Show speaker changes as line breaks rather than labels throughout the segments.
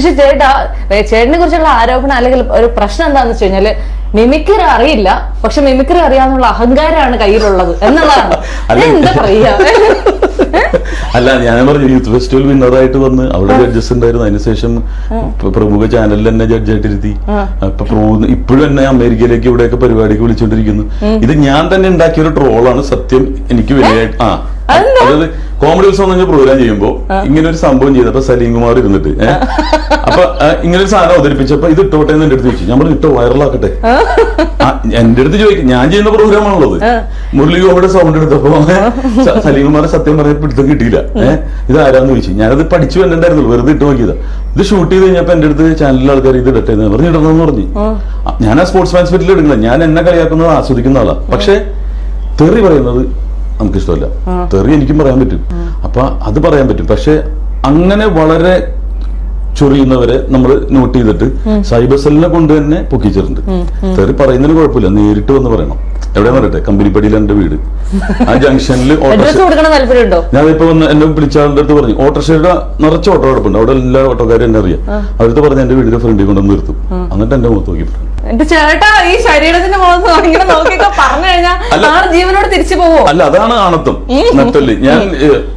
പക്ഷെ ചേട്ടനെ കുറിച്ചുള്ള ആരോപണം അല്ലെങ്കിൽ ഒരു പ്രശ്നം എന്താണെന്ന് വെച്ച് കഴിഞ്ഞാല് മിമിക്രി അറിയില്ല, പക്ഷെ മിമിക്രി അറിയാന്നുള്ള അഹങ്കാരമാണ് കയ്യിലുള്ളത് എന്നുള്ളതാണ്. എന്താ പറയാ?
അല്ല, ഞാൻ പറഞ്ഞു യൂത്ത് ഫെസ്റ്റിവൽ വിന്നറായിട്ട് വന്ന് അവിടെ ജഡ്ജസ് ഉണ്ടായിരുന്നു. അതിനുശേഷം പ്രമുഖ ചാനലിൽ തന്നെ ജഡ്ജായിട്ടിരുത്തി. ഇപ്പോഴും എന്നെ അമേരിക്കയിലേക്ക് ഇവിടെയൊക്കെ പരിപാടിക്ക് വിളിച്ചോണ്ടിരിക്കുന്നു. ഇത് ഞാൻ തന്നെ ഉണ്ടാക്കിയ ഒരു ട്രോളാണ് സത്യം. എനിക്ക് വലിയ അതായത് കോമഡി ഉത്സവം എന്ന് പ്രോഗ്രാം ചെയ്യുമ്പോ ഇങ്ങനെ ഒരു സംഭവം ചെയ്തപ്പോ സലീം കുമാർ ഇരുന്നിട്ട് അപ്പൊ ഇങ്ങനെ ഒരു സാധനം അവതരിപ്പിച്ചപ്പോ ഇത് ഇട്ടോട്ടെ എന്ന് എന്റെ അടുത്ത് ചോദിച്ചു. നമ്മൾ ഇട്ടോ വൈറലാക്കട്ടെ. എന്റെ അടുത്ത് ചോദിക്കും, ഞാൻ ചെയ്യുന്ന പ്രോഗ്രാമാണുള്ളത്. മുരളി ഗോപയുടെ സൗണ്ട് എടുത്തപ്പോ സലീം കുമാർ സത്യം പറഞ്ഞ പിടുത്തം കിട്ടിയില്ല. ഇത് ആരാന്ന് ചോദിച്ചു. ഞാനത് പഠിച്ചു വന്നിട്ടുണ്ടായിരുന്നുള്ളൂ, വെറുതെ ഇട്ട് നോക്കിയതാ. ഇത് ഷൂട്ട് ചെയ്ത് കഴിഞ്ഞപ്പോ എന്റെ അടുത്ത് ചാനലിലെ ആൾക്കാർ ഇത് ഇടട്ടെ പറഞ്ഞ് ഇടണമെന്ന് പറഞ്ഞു. ഞാൻ ആ സ്പോർട്സ് മാൻ സ്പിരിറ്റിൽ എടുക്കുന്നത്, ഞാൻ എന്നെ കളിയാക്കുന്നത് ആസ്വദിക്കുന്ന ആളാ. പക്ഷെ തെറി പറയുന്നത് നമുക്കിഷ്ടമല്ല. തെറി എനിക്കും പറയാൻ പറ്റും, അപ്പൊ അത് പറയാൻ പറ്റും. പക്ഷെ അങ്ങനെ വളരെ ചൊറിയുന്നവരെ നമ്മൾ നോട്ട് ചെയ്തിട്ട് സൈബർ സെല്ലിനെ കൊണ്ട് തന്നെ പൊക്കിച്ചിട്ടുണ്ട്. തെറി പറയുന്നതിന് കുഴപ്പമില്ല, നേരിട്ട് വന്ന് പറയണം. എവിടെ പറയട്ടെ, കമ്പനിപ്പടിയിൽ എന്റെ വീട്, ആ ജംഗ്ഷനിൽ ഞാനിപ്പോ വന്ന് എന്നെ വിളിച്ച ആളുടെ അടുത്ത് പറഞ്ഞു, ഓട്ടോറിക്ഷയുടെ നിറച്ച ഓട്ടോ കിടപ്പുണ്ട്, അവിടെ എല്ലാ ഓട്ടോക്കാരും എന്നെ അറിയാം. അവരുടെ പറഞ്ഞ് എന്റെ വീടിന്റെ ഫ്രണ്ടിൽ കൊണ്ടുവന്ന് നിർത്തും. എന്നിട്ട് എന്റെ മുഖത്ത് നോക്കി പറഞ്ഞു,
എന്റെ ചേട്ടാ ഈ ശരീരത്തിന്റെ മുഖത്ത് നോക്കിയൊക്കെ പറഞ്ഞു കഴിഞ്ഞാൽ ജീവനോട് തിരിച്ചു പോവോ?
അല്ല, അതാണ് ആണത്വം, നട്ടല്.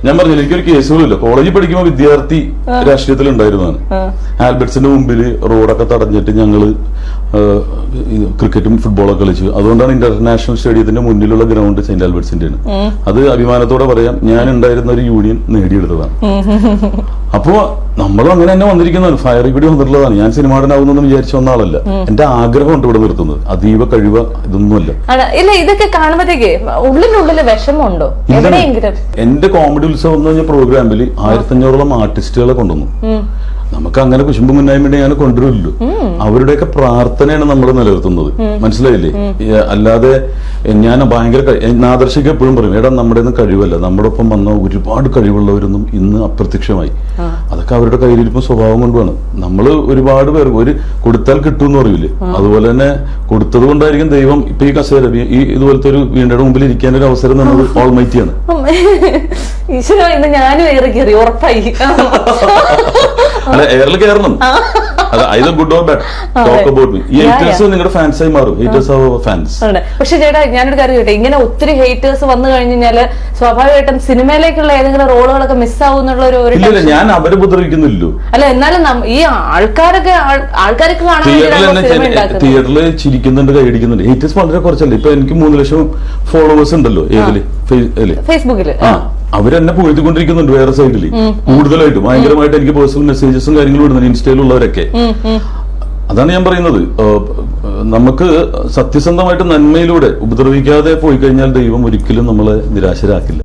ഞാൻ പറഞ്ഞില്ല, എനിക്കൊരു കേസുകളില്ല. കോളേജിൽ പഠിക്കുമ്പോൾ വിദ്യാർത്ഥി രാഷ്ട്രീയത്തിൽ ഉണ്ടായിരുന്നതാണ്. ആൽബർട്സിന്റെ മുമ്പിൽ റോഡൊക്കെ തടഞ്ഞിട്ട് ഞങ്ങള് ക്രിക്കറ്റും ഫുട്ബോളൊക്കെ കളിച്ചു. അതുകൊണ്ടാണ് ഇന്റർനാഷണൽ സ്റ്റേഡിയത്തിന്റെ മുന്നിലുള്ള ഗ്രൗണ്ട് സെന്റ് ആൽബർട്സിന്റെ ആണ്. അത് അഭിമാനത്തോടെ പറയാം, ഞാൻ ഉണ്ടായിരുന്ന ഒരു യൂണിയൻ നേടിയെടുത്തതാണ്. അപ്പോ നമ്മളും അങ്ങനെ തന്നെ വന്നിരിക്കുന്നതാണ്. ഫയർ ഇവിടെ വന്നിട്ടുള്ളതാണ്. ഞാൻ സിനിമ നടനാവുന്നെന്ന് വിചാരിച്ച ഒന്ന ആളല്ല. എന്റെ ആഗ്രഹമുണ്ട് ഇവിടെ നിർത്തുന്നത്, അതീവ കഴിവ് ഇതൊന്നുമല്ല.
ഇതൊക്കെ കാണുമ്പോഴത്തേക്ക് ഉള്ളിനുള്ളില് വിഷമമുണ്ടോ?
എന്റെ കോമഡി ഉത്സവം എന്ന് പറഞ്ഞ പ്രോഗ്രാമിൽ 1500ഓളം ആർട്ടിസ്റ്റുകളെ കൊണ്ടുവന്നു. നമുക്ക് അങ്ങനെ കുശുമ്പ് മുന്നായ്മ ഞാൻ കൊണ്ടുവരില്ലല്ലോ. അവരുടെയൊക്കെ പ്രാർത്ഥനയാണ് നമ്മൾ നിലനിർത്തുന്നത്, മനസ്സിലായില്ലേ? അല്ലാതെ ഞാൻ ഭയങ്കര നാദർശിക്ക് എപ്പോഴും പറയും, എടാ നമ്മുടെ ഒന്നും കഴിവല്ല, നമ്മുടെ ഒപ്പം വന്ന ഒരുപാട് കഴിവുള്ളവരൊന്നും ഇന്ന് അപ്രത്യക്ഷമായി. അതൊക്കെ അവരുടെ കയ്യിലിരിപ്പം സ്വഭാവം കൊണ്ടുമാണ്. നമ്മൾ ഒരുപാട് പേർ ഒരു കൊടുത്താൽ കിട്ടും എന്ന് പറയൂലേ, അതുപോലെ തന്നെ കൊടുത്തത് കൊണ്ടായിരിക്കും ദൈവം ഇപ്പൊ ഈ കസേര ഈ ഇതുപോലത്തെ ഒരു വീടിന്റെ മുമ്പിൽ ഇരിക്കാൻ ഒരു അവസരം തന്നത് ഓൾമൈറ്റിയാണ്.
ഈശ്വര, ഇന്ന് ഞാനും ഏറി കയറി ഉറപ്പായി.
അല്ല, എയറിൽ കയറണം. അത് good or bad, talk about me. ഈ ഹേറ്റേഴ്സ് നിങ്ങളുടെ ഫാൻസായി മാറും. Haters are fans.
പക്ഷെ ചേട്ടാ, ഞാനൊരു കാര്യം കേട്ടെ, ഇങ്ങനെ ഒത്തിരി ഹേറ്റേഴ്സ് വന്നു കഴിഞ്ഞാല് സ്വാഭാവികമായിട്ടും സിനിമയിലേക്കുള്ള ഏതെങ്കിലും റോളുകളൊക്കെ മിസ്സാവുന്നുള്ള ഒരു
ഇല്ല, ഞാൻ അവരെ ഉപദ്രവിക്കുന്നില്ലല്ലോ.
അല്ല, എന്നാലും ഈ ആൾക്കാരൊക്കെ
തിയേറ്ററിൽ ചിരിക്കുന്നുണ്ട്, കൈയടിക്കുന്നുണ്ട്. ഹേറ്റേഴ്സ് വളരെ കുറച്ചല്ലേ. ഇപ്പൊ എനിക്ക് 3 ലക്ഷം ഫോളോവേഴ്സ് ഉണ്ടല്ലോ
ഫേസ്ബുക്കില്.
അവരെന്നെ പുകഴ്ത്തിക്കൊണ്ടിരിക്കുന്നുണ്ട് വേറെ സൈഡിൽ കൂടുതലായിട്ട്, ഭയങ്കരമായിട്ട് എനിക്ക് പേഴ്സണൽ മെസ്സേജസും കാര്യങ്ങളും ഇടുന്നുണ്ട് ഇൻസ്റ്റയിലുള്ളവരൊക്കെ. അതാണ് ഞാൻ പറയുന്നത്, നമുക്ക് സത്യസന്ധമായിട്ട് നന്മയിലൂടെ ഉപദ്രവിക്കാതെ പോയി കഴിഞ്ഞാൽ ദൈവം ഒരിക്കലും നമ്മളെ നിരാശരാക്കില്ല.